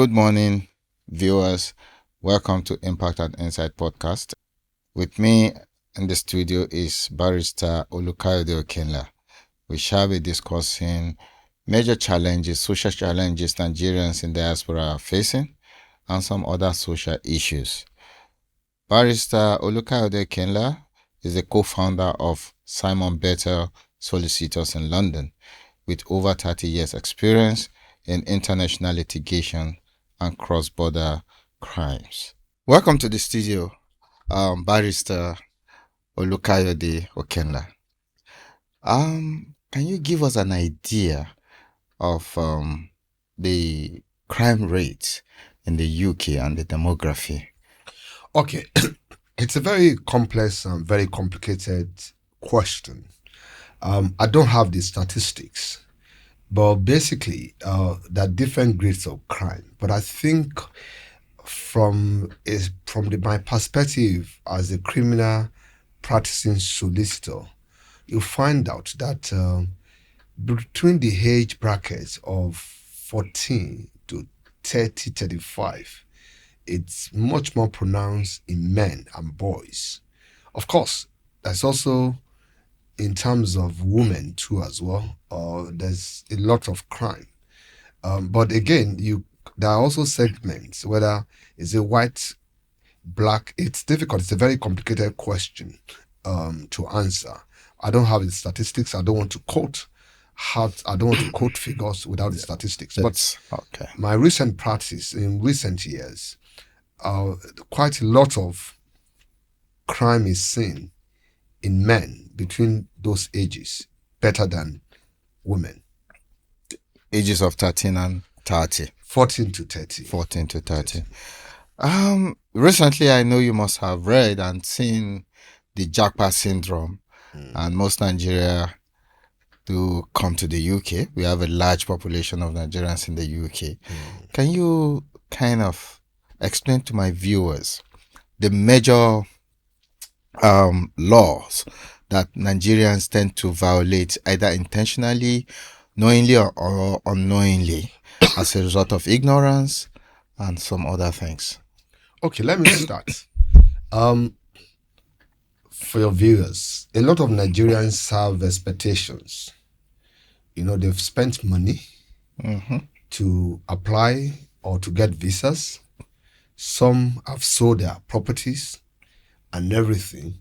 Good morning, viewers. Welcome to Impact and Insight podcast. With me in the studio is Barrister Olukayode Okenla. We shall be discussing major challenges, social challenges Nigerians in diaspora are facing, and some other social issues. Barrister Olukayode Okenla is the co-founder of Simon Bettel Solicitors in London, with over 30 years experience in international litigation and cross-border crimes. Welcome to the studio, Barrister Olukayode Okenla. Can you give us an idea of the crime rates in the UK and the demography? Okay, it's a very complex and very complicated question. I don't have the statistics, but basically, there are different grades of crime. But I think from my perspective as a criminal practicing solicitor, you find out that between the age brackets of 14 to 30, 35, it's much more pronounced in men and boys. Of course, there's also in terms of women too as well. There's a lot of crime. But again, there are also segments, whether it's a white, black, it's difficult. It's a very complicated question to answer. I don't have the statistics. I don't want to quote figures without the statistics. But okay. My recent practice in recent years, quite a lot of crime is seen in men between those ages, better than women. Ages of 13 and 30. 14 to 30. 14 to 30. Recently, I know you must have read and seen the Jackpot syndrome, and most Nigeria do come to the UK. We have a large population of Nigerians in the UK. Can you kind of explain to my viewers the major laws that Nigerians tend to violate, either intentionally, knowingly or unknowingly, as a result of ignorance and some other things? Okay, let me start. For your viewers, a lot of Nigerians have expectations. They've spent money to apply or to get visas. Some have sold their properties and everything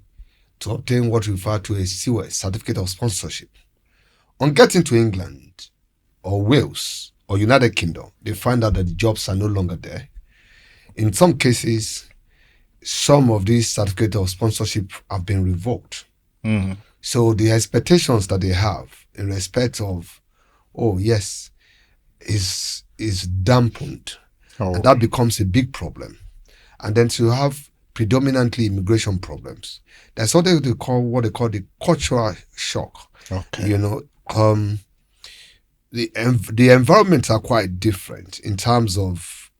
to obtain what we refer to as COS, Certificate of Sponsorship. On getting to England or Wales or United Kingdom, they find out that the jobs are no longer there. In some cases, some of these certificates of sponsorship have been revoked. So the expectations that they have in respect of, is dampened. And that becomes a big problem. And then to have predominantly immigration problems, that's what they call the cultural shock. Okay. The environments are quite different in terms of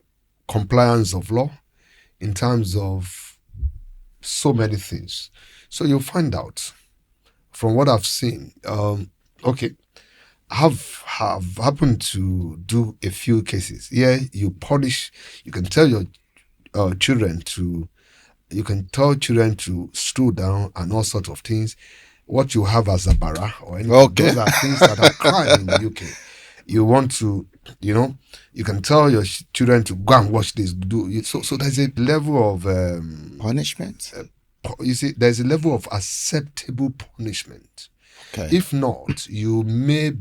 compliance of law, in terms of so many things. So you'll find out from what I've seen. Have happened to do a few cases. Yeah, you can tell your children to stool down and all sorts of things. What you have as a bara or anything, those are things that are crime in the UK. You want to, you can tell your children to go and watch this. So there's a level of punishment. You see, there's a level of acceptable punishment. Okay. If not, you may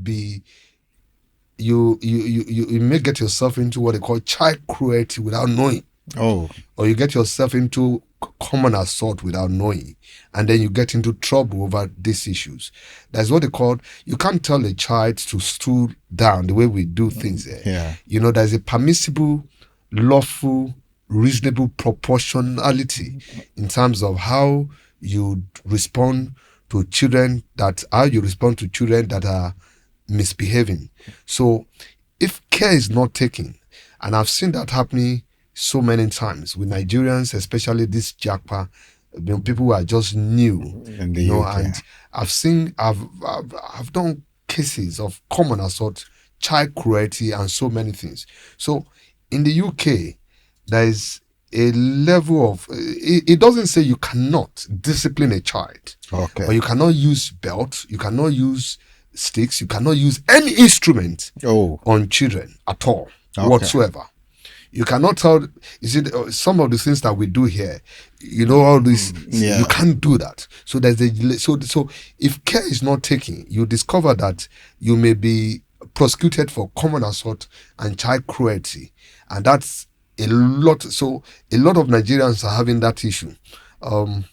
get yourself into what they call child cruelty without knowing. Or you get yourself into common assault without knowing, and then you get into trouble over these issues. That's what they call, you can't tell a child to stool down the way we do things there. Yeah. There's a permissible, lawful, reasonable proportionality in terms of how you respond to children that are misbehaving. So if care is not taken, and I've seen that happening so many times with Nigerians, especially this Jackpot, people who are just new, in the UK. And I've done cases of common assault, child cruelty, and so many things. So in the UK, there is a level of it doesn't say you cannot discipline a child, Okay. but you cannot use belt, you cannot use sticks, you cannot use any instrument on children at all whatsoever. You cannot tell. You see, some of the things that we do here, all this, you can't do that. So there's so if care is not taken, you discover that you may be prosecuted for common assault and child cruelty, and that's a lot. So a lot of Nigerians are having that issue. In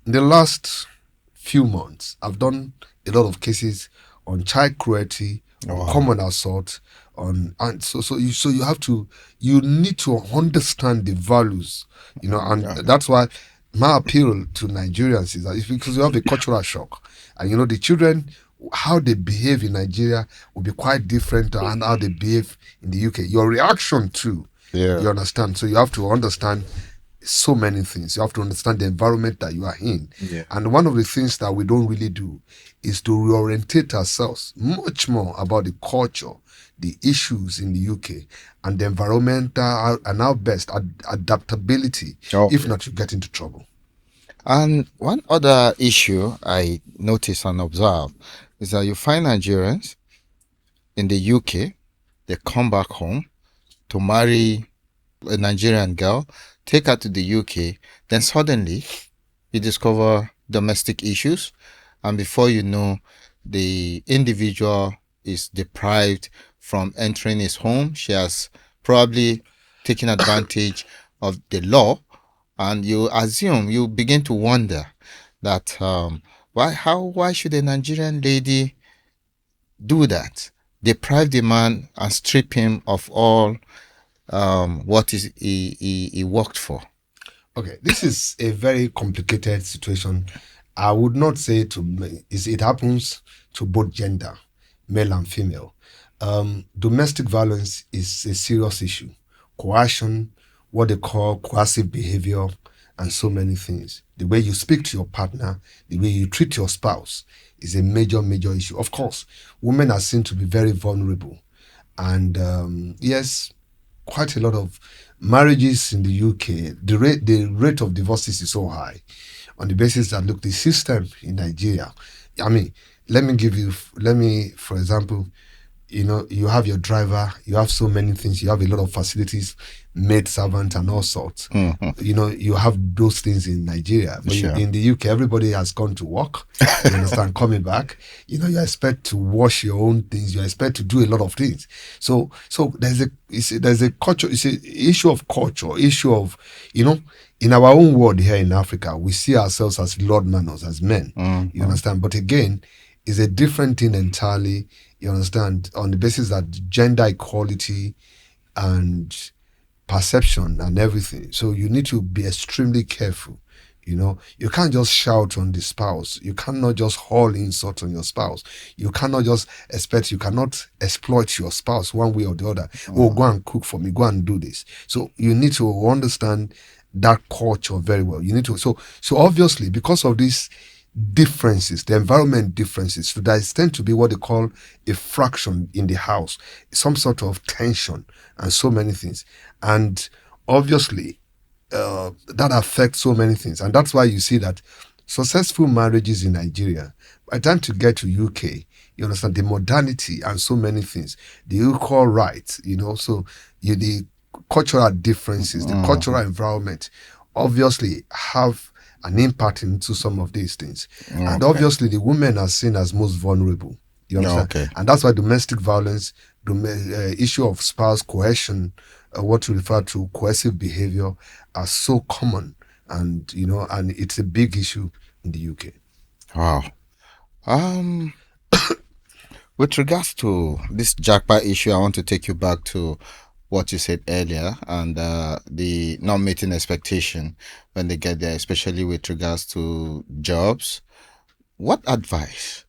the last few months, I've done a lot of cases on child cruelty, on common assault, and so you need to understand the values, and that's why my appeal to Nigerians is that it's because you have a cultural shock, and the children, how they behave in Nigeria will be quite different than how they behave in the UK. Your reaction too, you understand. So you have to understand so many things. You have to understand the environment that you are in. And one of the things that we don't really do is to reorientate ourselves much more about the culture, the issues in the UK, and the environmental and our best adaptability. If not, you get into trouble. And one other issue I notice and observe is that you find Nigerians in the UK, they come back home to marry a Nigerian girl, take her to the UK, then suddenly you discover domestic issues, and before you know, the individual is deprived from entering his home. She has probably taken advantage of the law, and you begin to wonder that why should a Nigerian lady do that? Deprive the man and strip him of all what is he worked for. Okay, this is a very complicated situation. I would not say it happens to both gender, male and female. Domestic violence is a serious issue. Coercion, what they call coercive behavior, and so many things. The way you speak to your partner, the way you treat your spouse is a major, major issue. Of course, women are seen to be very vulnerable. And yes, quite a lot of marriages in the UK, the rate of divorces is so high on the basis that, look, the system in Nigeria, I mean, let me, for example, you have your driver, you have so many things, you have a lot of facilities, maid servant and all sorts. Mm-hmm. You have those things in Nigeria. But in the UK, everybody has gone to work, you understand, coming back. You expect to wash your own things, you expect to do a lot of things. So there's a culture, it's an issue of culture, issue of, in our own world here in Africa, we see ourselves as Lord manners, as men, you understand. But again, it's a different thing entirely, you understand, on the basis that gender equality and perception and everything. So you need to be extremely careful. You can't just shout on the spouse. You cannot just haul insult on your spouse. You cannot exploit your spouse one way or the other. Oh, go and cook for me. Go and do this. So you need to understand that culture very well. You need to. So obviously, because of these differences, the environment differences, so there tend to be what they call a fraction in the house, some sort of tension and so many things. And obviously, that affects so many things. And that's why you see that successful marriages in Nigeria, by the time to get to UK, you understand the modernity and so many things, the equal rights, so the cultural differences, the cultural environment, obviously have an impact into some of these things. And obviously the women are seen as most vulnerable. You understand? And that's why domestic violence, issue of spouse coercion, what we refer to coercive behavior, are so common. And, and it's a big issue in the UK. Wow. With regards to this Japa issue, I want to take you back to what you said earlier, and the not meeting expectation when they get there, especially with regards to jobs. What advice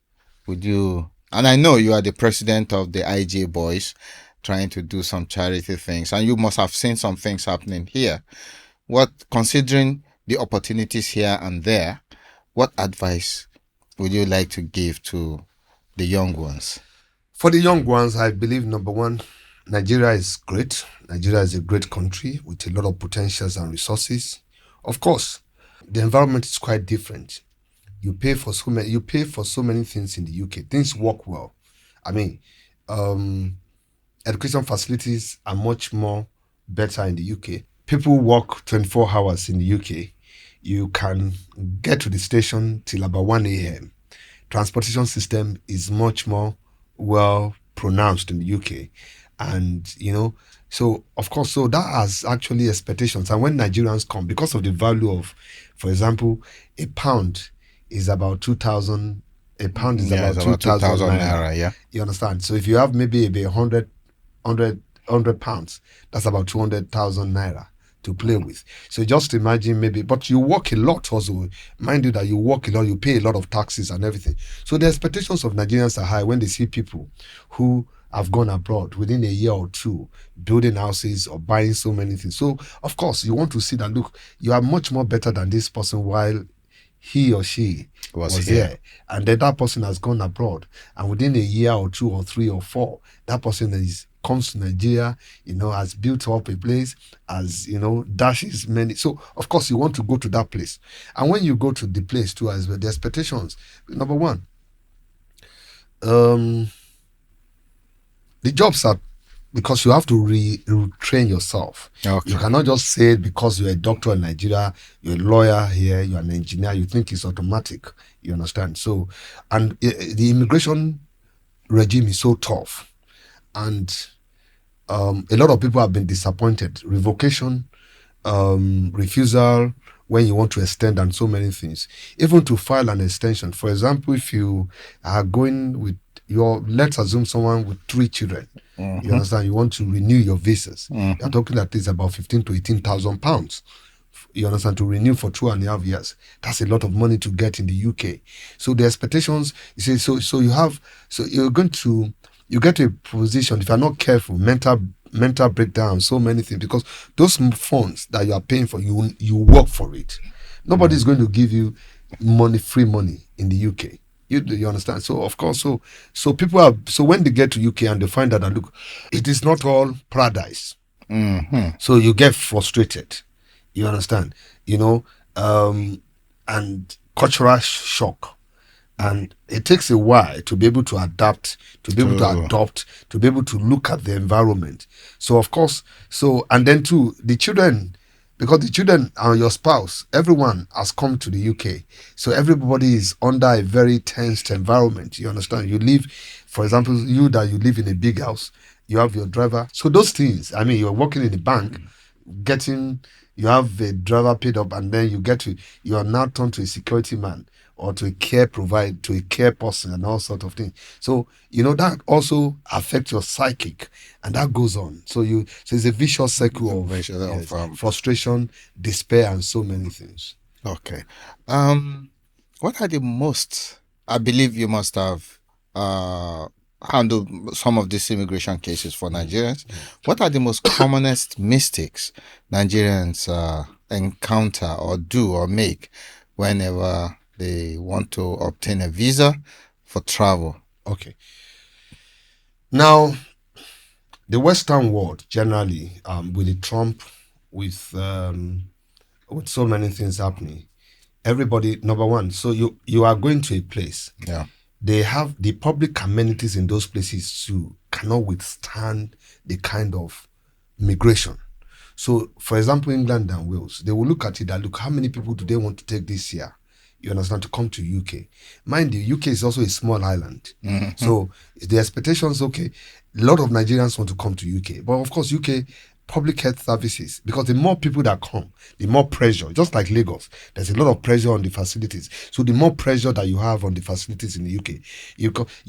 would you, and I know you are the president of the IJ Boys, trying to do some charity things, and you must have seen some things happening here. Considering the opportunities here and there, what advice would you like to give to the young ones? For the young ones, I believe, number one, Nigeria is great. Nigeria is a great country with a lot of potentials and resources. Of course, the environment is quite different. You pay for so many things in the UK. Things work well. I mean, um, education facilities are much more better in the UK. People work 24 hours in the UK. You can get to the station till about 1 a.m. Transportation system is much more well pronounced in the UK. And, so of course, so that has actually expectations. And when Nigerians come, because of the value of, for example, a pound is about 2,000, a pound is Yeah, about it's about 2,000 2,000 naira. naira. Yeah. You understand? So if you have maybe a 100 pounds, that's about 200,000 naira to play with. So just imagine maybe, but you work a lot also. Mind you that you work a lot, you pay a lot of taxes and everything. So the expectations of Nigerians are high when they see people who have gone abroad within a year or two, building houses or buying so many things. So of course you want to see that, look, you are much more better than this person while he or she Was was here. here, and then that person has gone abroad, and within a year or two or three or four, that person comes to Nigeria, has built up a place, has dashes many. So of course you want to go to that place, and when you go to the place too as well, the expectations. Number one, the jobs are, because you have to retrain yourself. Okay. You cannot just say because you're a doctor in Nigeria, you're a lawyer here, you're an engineer, you think it's automatic. You understand? So, and the immigration regime is so tough, and a lot of people have been disappointed. Revocation, refusal when you want to extend, and so many things. Even to file an extension. For example, if you are going with let's assume someone with 3 children. You understand? You want to renew your visas. You're talking at least about 15 to 18,000 pounds. You understand? To renew for 2.5 years. That's a lot of money to get in the UK. So the expectations, you say, so you're going to, you get to a position, if you're not careful, mental breakdown, so many things, because those funds that you are paying for, you work for it. Nobody's going to give you free money in the UK. You understand? So of course, so people are, so when they get to UK and they find that, look, it is not all paradise. So you get frustrated. You understand? And cultural shock. And it takes a while to be able to adapt, to be able to adopt, to be able to look at the environment. So of course, and then too, the children, because the children and your spouse, everyone has come to the UK. So everybody is under a very tense environment. You understand? You live, for example, you live in a big house, you have your driver. So those things, I mean, you're working in a bank, you have a driver paid up, and then you are now turned to a security man or to a care person and all sorts of things. So, that also affects your psychic, and that goes on. So it's a vicious circle of frustration, despair, and so many things. Okay. What are the most, I believe you must have handled some of these immigration cases for Nigerians. What are the most commonest mistakes Nigerians encounter or do or make whenever they want to obtain a visa for travel? Okay. Now, the Western world generally, with the Trump, with so many things happening, everybody, number one, so you are going to a place. Yeah. They have the public amenities in those places too cannot withstand the kind of migration. So, for example, England and Wales, they will look at it and look, how many people do they want to take this year? You understand, to come to UK. Mind you, UK is also a small island. So the expectations, okay, a lot of Nigerians want to come to UK. But of course, UK public health services, because the more people that come, the more pressure. Just like Lagos, there's a lot of pressure on the facilities. So the more pressure that you have on the facilities in the UK,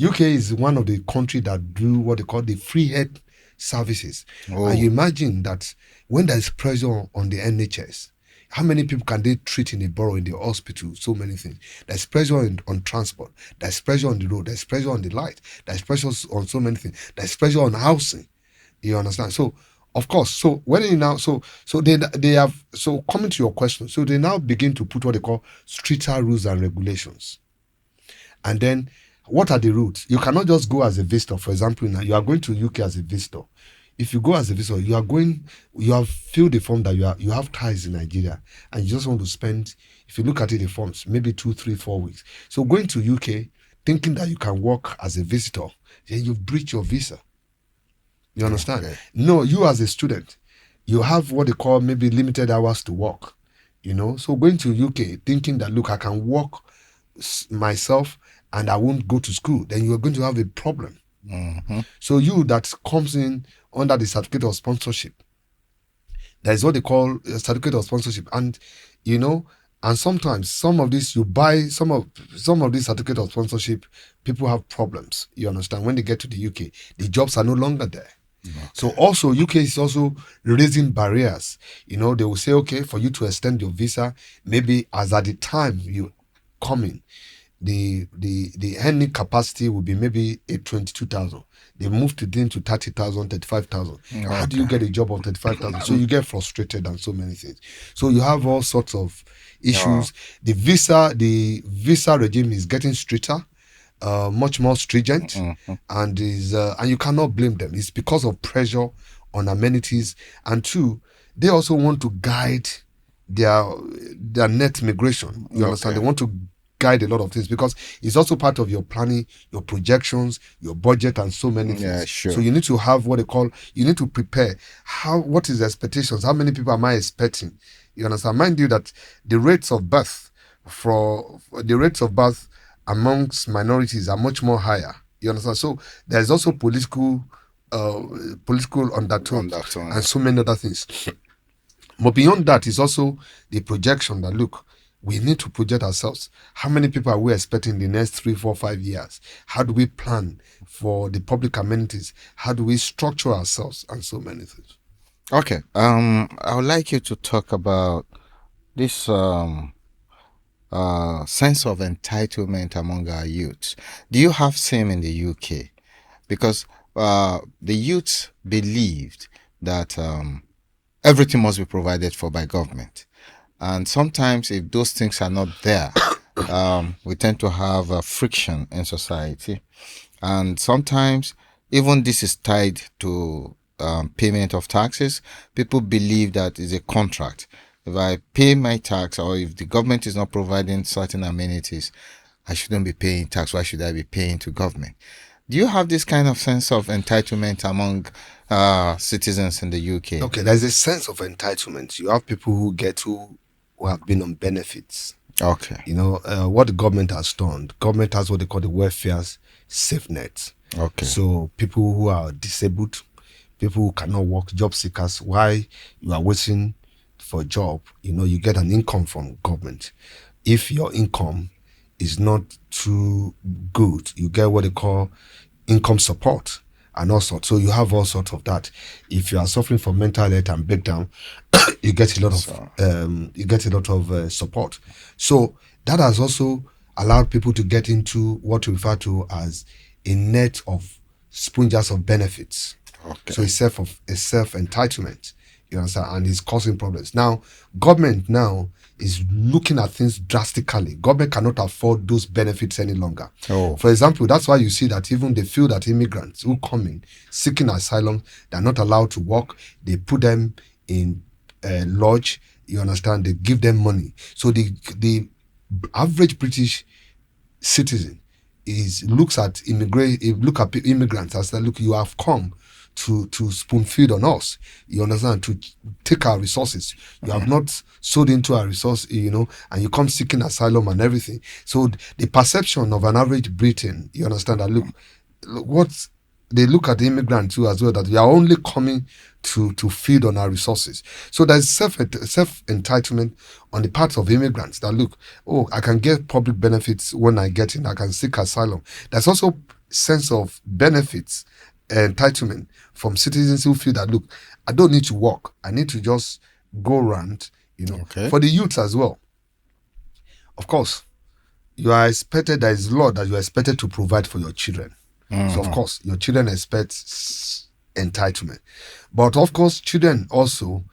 UK is one of the countries that do what they call the free health services. And you imagine that when there's pressure on the NHS, how many people can they treat in a borough, in the hospital? So many things. There's pressure on transport. There's pressure on the road. There's pressure on the light. There's pressure on so many things. There's pressure on housing. You understand? So, of course, so when you now, so they have, so coming to your question, so they now begin to put what they call stricter rules and regulations. And then, what are the routes? You cannot just go as a visitor. For example, now you are going to UK as a visitor. If you go as a visitor, you have filled the form that you have ties in Nigeria, and you just want to spend. If you look at it, the forms maybe 2, 3, 4 weeks. So going to UK, thinking that you can work as a visitor, then you've breached your visa. You understand? Okay. No, you as a student, you have what they call maybe limited hours to work. So going to UK thinking that look, I can work myself and I won't go to school, then you are going to have a problem. So you that comes in under the certificate of sponsorship, that is what they call a certificate of sponsorship, and and sometimes some of this you buy some of this certificate of sponsorship, people have problems. You understand? When they get to the UK, the jobs are no longer there. Okay. So also UK is also raising barriers. They will say, okay, for you to extend your visa, maybe as at the time you come in, the earning capacity will be maybe 22,000. They moved to 30,000, 35,000. Okay. How do you get a job of 35,000? So you get frustrated and so many things. So you have all sorts of issues. The visa regime is getting stricter, much more stringent, and you cannot blame them. It's because of pressure on amenities, and two, they also want to guide their net migration. You understand? They want to guide a lot of things because it's also part of your planning, your projections, your budget, and so many things. Yeah, sure. So you need to have what they call, you need to prepare. What is the expectations? How many people am I expecting? You understand? Mind you that the rates of birth amongst minorities are much more higher. You understand? So there's also political undertones and so many other things. But beyond that is also the projection that look, we need to project ourselves. How many people are we expecting in the next 3, 4, 5 years? How do we plan for the public amenities? How do we structure ourselves and so many things? Okay. I would like you to talk about this sense of entitlement among our youths. Do you have same in the UK? Because the youths believed that everything must be provided for by government. And sometimes if those things are not there, we tend to have a friction in society. And sometimes even this is tied to payment of taxes. People believe that is a contract. If I pay my tax, or if the government is not providing certain amenities, I shouldn't be paying tax. Why should I be paying to government? Do you have this kind of sense of entitlement among citizens in the UK? Okay, there's a sense of entitlement. You have people who have been on benefits. Okay. What the government has done. The government has what they call the welfare safe net. Okay. So people who are disabled, people who cannot work, job seekers, while you are waiting for a job, you get an income from government. If your income is not too good, you get what they call income support and all sorts. So you have all sorts of that. If you are suffering from mental health and breakdown, you get a lot of support. So that has also allowed people to get into what we refer to as a net of sponges of benefits. Okay. So a self entitlement. You understand? And it's causing problems. Now, government now is looking at things drastically. Government cannot afford those benefits any longer. Oh. For example, that's why you see that even they feel that immigrants who come in seeking asylum, they're not allowed to work. They put them in lodge. You understand? They give them money. So the average British citizen looks at immigrants as look, you have come to spoon feed on us, you understand, to take our resources. You have not sold into our resource, and you come seeking asylum and everything. So the perception of an average Briton, you understand, that look what they look at the immigrant too as well, that we are only coming to feed on our resources. So there's self entitlement on the part of immigrants that look, oh, I can get public benefits when I get in, I can seek asylum. There's also sense of benefits, entitlement from citizens who feel that look, I don't need to work, I need to just go around, Okay. For the youth as well. Of course, you are expected, there is law that you are expected to provide for your children. So of course, your children expect entitlement. But of course, children also,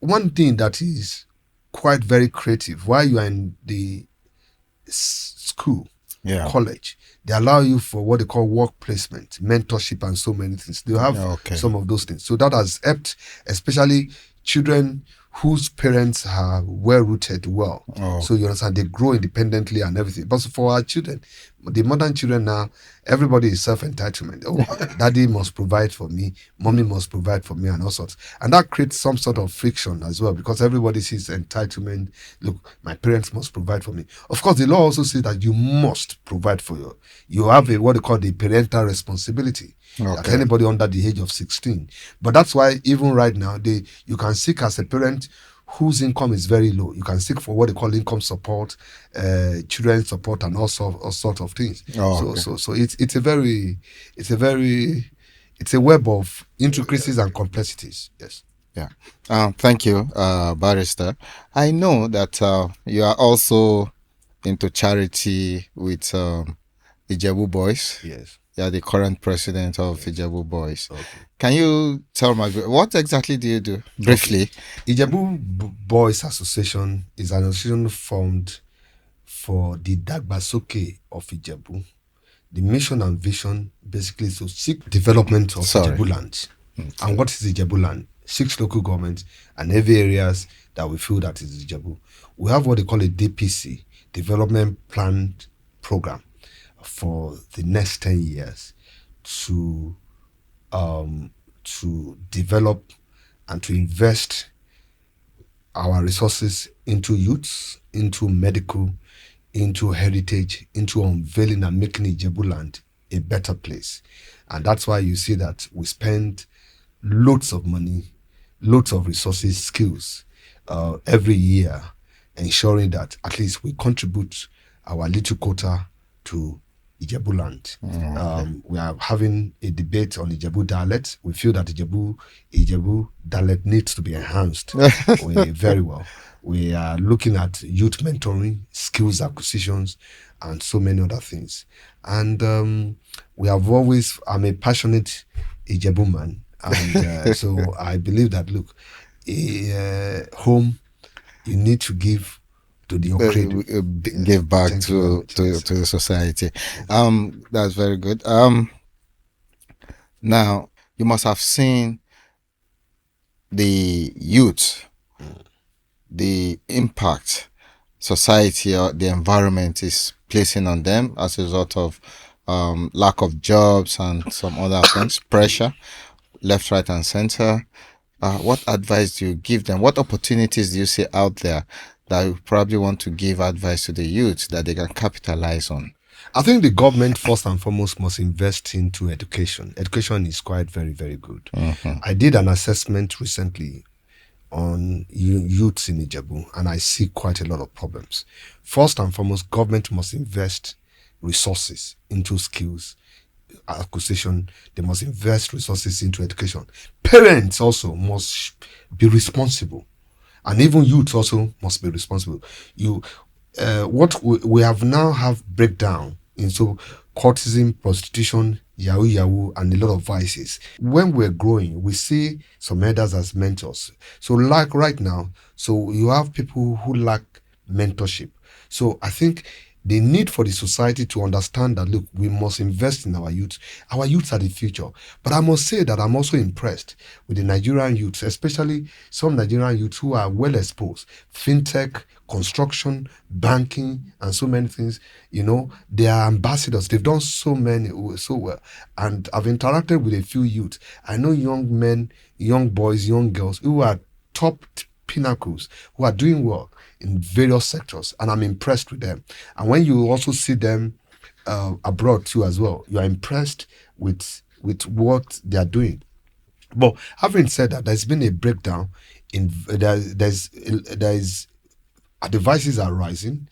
one thing that is quite very creative, while you are in the school, Yeah. college. They allow you for what they call work placement, mentorship, and so many things. They have Okay. some of those things. So that has helped, especially children whose parents are well rooted well. Oh. So you understand, they grow independently and everything. But for our children, the modern children now, everybody is self-entitlement. Oh, daddy must provide for me, mommy must provide for me, and all sorts. And that creates some sort of friction as well, because everybody sees entitlement. Look, my parents must provide for me. Of course, the law also says that you must provide for you have a what they call the parental responsibility. That Okay. anybody under the age of 16. But that's why even right now, you can seek as a parent whose income is very low. You can seek for what they call income support, children support, and all sorts of things. Oh, okay. So it's a web of intricacies and complexities. Yes. Yeah. Thank you, Barrister. I know that you are also into charity with the Jabu Boys. Yes. You are the current president of the Jabu Boys. Okay. Can you tell my what exactly do you do briefly? Ijebu Boys Association is an association formed for the Dagbasoke of Ijebu. The mission and vision basically is to seek development of Jabuland. And what is Jabuland? 6 local governments and every areas that we feel that is Ijebu. We have what they call a DPC, Development Plan Program, for the next 10 years to develop and to invest our resources into youths, into medical, into heritage, into unveiling and making Jabuland a better place. And that's why you see that we spend loads of money, loads of resources, skills every year, ensuring that at least we contribute our little quota to Jabuland. We are having a debate on Ijebu dialect. We feel that Ijebu dialect needs to be enhanced very well. We are looking at youth mentoring, skills acquisitions, and so many other things. And I'm a passionate Ijebu man. And so I believe that, look, home, you need to give to the upgrade, give back to the society. That's very good. Now you must have seen the youth, the impact society or the environment is placing on them as a result of lack of jobs and some other things, pressure, left, right, and center. What advice do you give them? What opportunities do you see out there that you probably want to give advice to the youth that they can capitalize on? I think the government first and foremost must invest into education. Education is quite very, very good. I did an assessment recently on youths in Ijebu, and I see quite a lot of problems. First and foremost, government must invest resources into skills acquisition. They must invest resources into education. Parents also must be responsible, and even youth also must be responsible. What we have now have breakdown in so courtesan, prostitution, yahoo, and a lot of vices. When we're growing, we see some elders as mentors. So like right now, so you have people who lack mentorship. So I think the need for the society to understand that, look, we must invest in our youth. Our youths are the future. But I must say that I'm also impressed with the Nigerian youths, especially some Nigerian youths who are well exposed. Fintech, construction, banking, and so many things. They are ambassadors. They've done so well. And I've interacted with a few youths. I know young men, young boys, young girls who are top pinnacles, who are doing well in various sectors, and I'm impressed with them. And when you also see them abroad too as well, you are impressed with what they are doing. But having said that, there's been a breakdown in the vices are rising,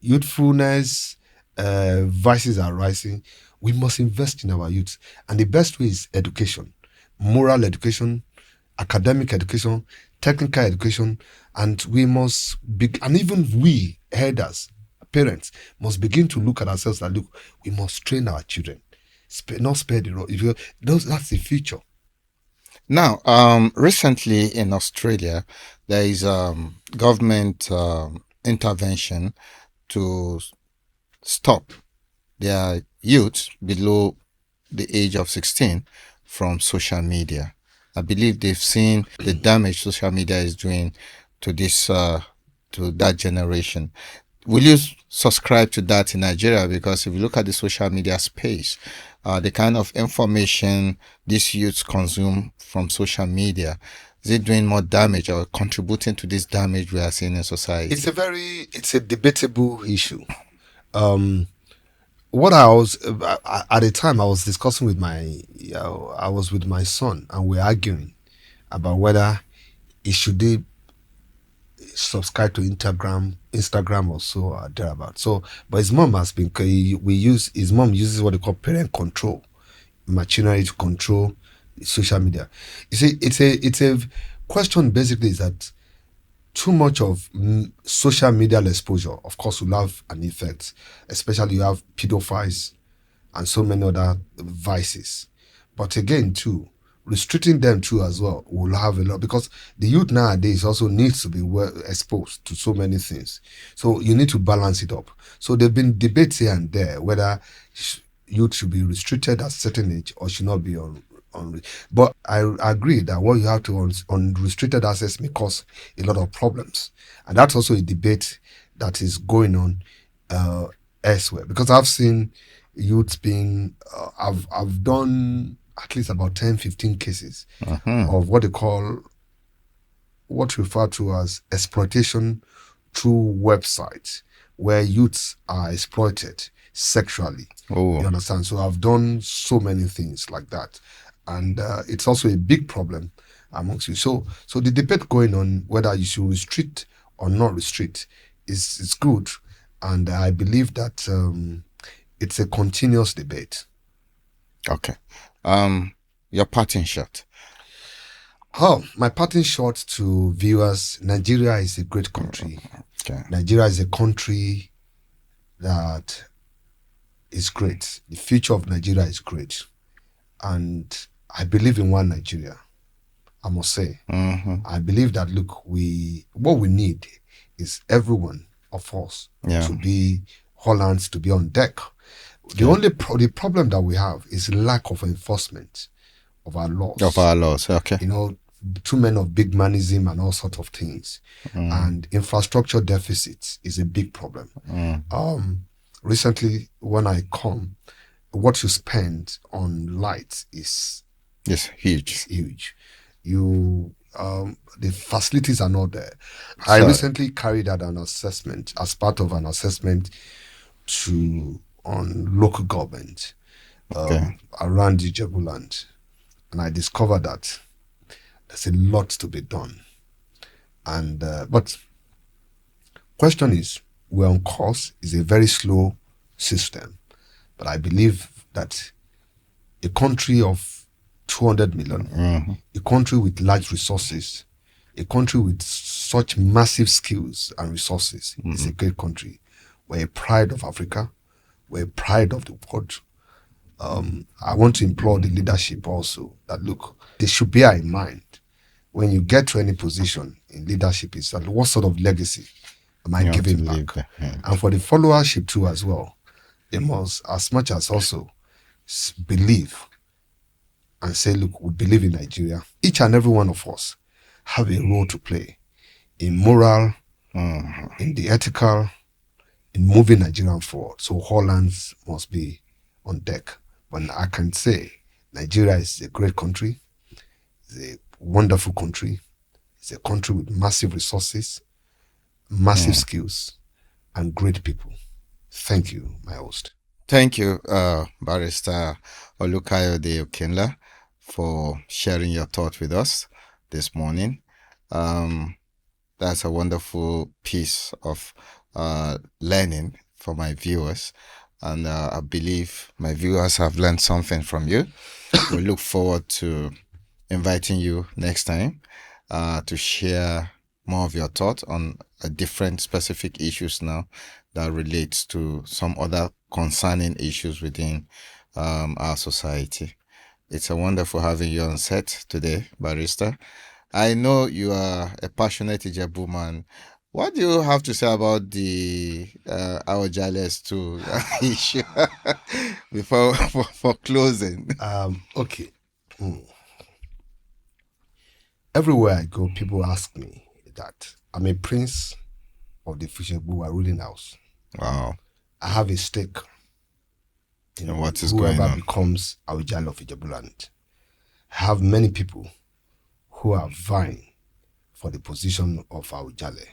youthfulness, vices are rising. We must invest in our youth, and the best way is education, moral education, academic education, technical education, and we must and even we elders, parents, must begin to look at ourselves and look, we must train our children, not spare the rod. That's the future. Now, recently in Australia, there is government intervention to stop their youth below the age of 16 from social media. I believe they've seen the damage social media is doing to this to that generation. Will you subscribe to that in Nigeria? Because if you look at the social media space, the kind of information these youths consume from social media, is it doing more damage or contributing to this damage we are seeing in society? It's a debatable issue. What I was at the time I was discussing with I was with my son, and we're arguing about whether he should subscribe to Instagram or so or thereabout. So, but his mom has been his mom uses what they call parent control, machinery to control social media. You see, it's a question basically is that too much of social media exposure, of course, will have an effect. Especially you have pedophiles and so many other vices. But again, too, restricting them too as well will have a lot, because the youth nowadays also needs to be well exposed to so many things. So you need to balance it up. So there've been debates here and there whether youth should be restricted at a certain age or should not be on. But I agree that what you have to on unrestricted access may cause a lot of problems, and that's also a debate that is going on elsewhere. Because I've seen youths being, I've done at least about 10-15 cases of what they call, what referred to as exploitation through websites, where youths are exploited sexually. Oh, You understand? So I've done so many things like that, and it's also a big problem amongst you. So the debate going on whether you should restrict or not restrict is good, and I believe that it's a continuous debate. okay. Your parting shot. Oh, my parting shot to viewers: Nigeria is a great country. Okay. Nigeria is a country that is great. The future of Nigeria is great, and I believe in one Nigeria. I must say, I believe that look, what we need is everyone of us to be Hollands, to be on deck. The only the problem that we have is lack of enforcement of our laws. Okay. You know, too many of big manism and all sorts of things, and infrastructure deficits is a big problem. Recently, when I come, what you spend on lights is huge. huge. The facilities are not there. I recently carried out an assessment as part of an assessment on local government around the Jabuland, and I discovered that there's a lot to be done. And but question is, we're on course. It's a very slow system, but I believe that a country of 200 million, a country with large resources, a country with such massive skills and resources is a great country. We're a pride of Africa. We're a pride of the world. I want to implore the leadership also that look, they should bear in mind when you get to any position in leadership is that what sort of legacy am I giving back? And for the followership too as well, they must, as much as also believe and say, look, we believe in Nigeria. Each and every one of us have a role to play in moral, in the ethical, in moving Nigeria forward. So Hollands must be on deck. But I can say Nigeria is a great country. It's a wonderful country. It's a country with massive resources, massive skills, and great people. Thank you, my host. Thank you, Barrister Olukayode Okenla, for sharing your thought with us this morning. That's a wonderful piece of learning for my viewers, and I believe my viewers have learned something from you. We look forward to inviting you next time to share more of your thoughts on different specific issues now that relates to some other concerning issues within our society. It's a wonderful having you on set today, Barrister. I know you are a passionate Ijebu man What do you have to say about the Awojales too issue before for closing? Okay. Hmm. Everywhere I go, people ask me that I'm a prince of the Fisherbu ruling house. Wow. I have a stake in And what is going whoever on? becomes Awujale of Jabuland. I have many people who are vying for the position of Awujale.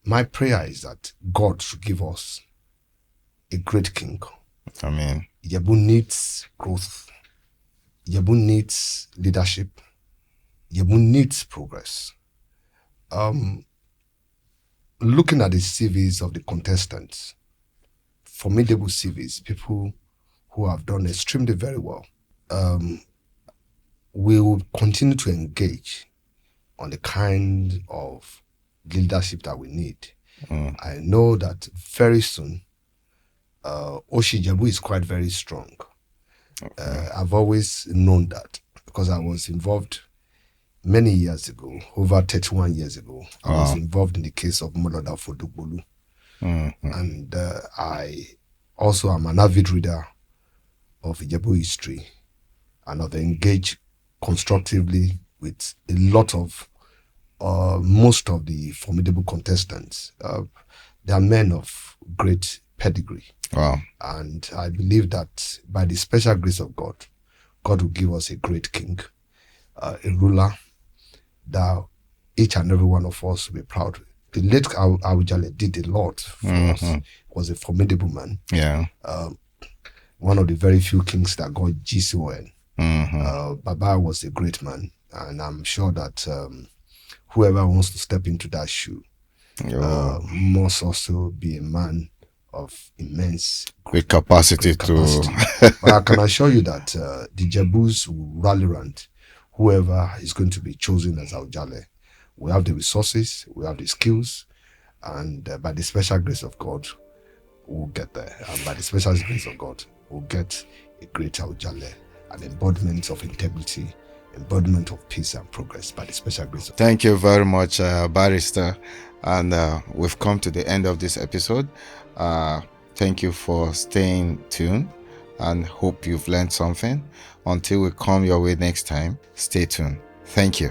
My prayer is that God should give us a great king. I mean, Ijebu needs growth. Ijebu needs leadership. Ijebu needs progress. Looking at the CVs of the contestants, formidable CVs, people who have done extremely very well, we will continue to engage on the kind of leadership that we need. I know that very soon, Oshijebu is quite very strong. I've always known that because I was involved many years ago, over 31 years ago. I was involved in the case of Moloda Fodugbolu. And I also am an avid reader of Ijebu history, and I've engaged constructively with a lot of most of the formidable contestants. They are men of great pedigree. wow. And I believe that by the special grace of God, God will give us a great king, a ruler that each and every one of us will be proud. The late Awujale did a lot for us. He was a formidable man. Yeah. One of the very few kings that got GCON. Baba was a great man, and I'm sure that whoever wants to step into that shoe must also be a man of immense With capacity capacity. to. But I can assure you that the Jebus will rally around whoever is going to be chosen as Awujale. We have the resources, we have the skills, and by the special grace of God, we'll get there. And by the special grace of God, we'll get a great Awujale, an embodiment of integrity, embodiment of peace and progress by the special grace of God. Thank you very much, Barrister. And we've come to the end of this episode. Thank you for staying tuned and hope you've learned something. Until we come your way next time, stay tuned. Thank you.